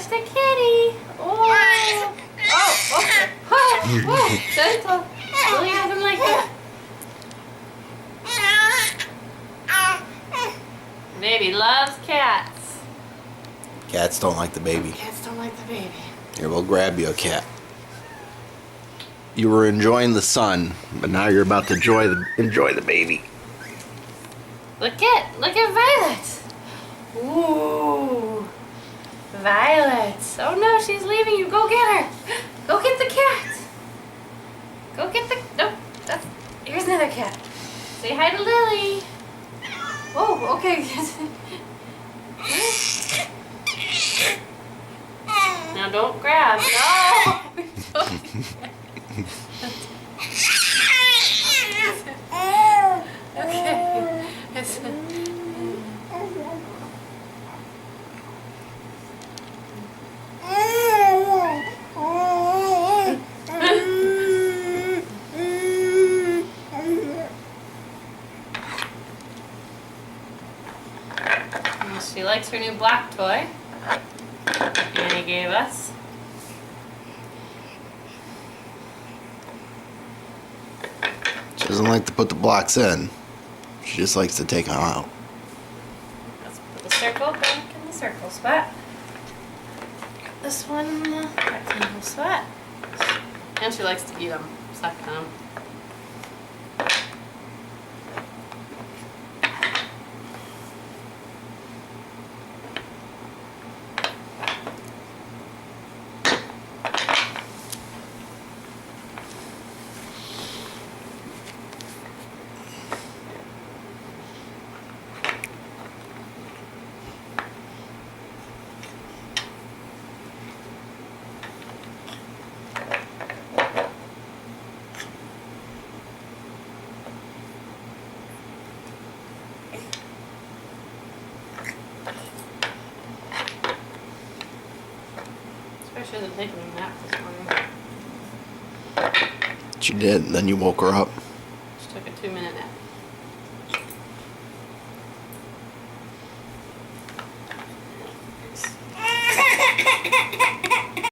the kitty. Oh, oh, okay. Whoa, whoa, gentle. Lily doesn't like that. Baby loves cats. Cats don't like the baby. Cats don't like the baby. Here, we'll grab you a cat. You were enjoying the sun, but now you're about to enjoy the baby. Look at Violet. Ooh, Violet. Oh no, she's leaving you. Go get her. Go get the cat. Go get the, nope, here's another cat. Say hi to Lily. Oh, okay. Now don't grab. No. Okay. She likes her new black toy Annie gave us. She doesn't like to put the blocks in. She just likes to take them out. Let's put the circle back in the circle spot. This one in the rectangle spot. And she likes to eat them, suck on them. I should have taken a nap this morning. She did, and then you woke her up. Just took a 2-minute nap.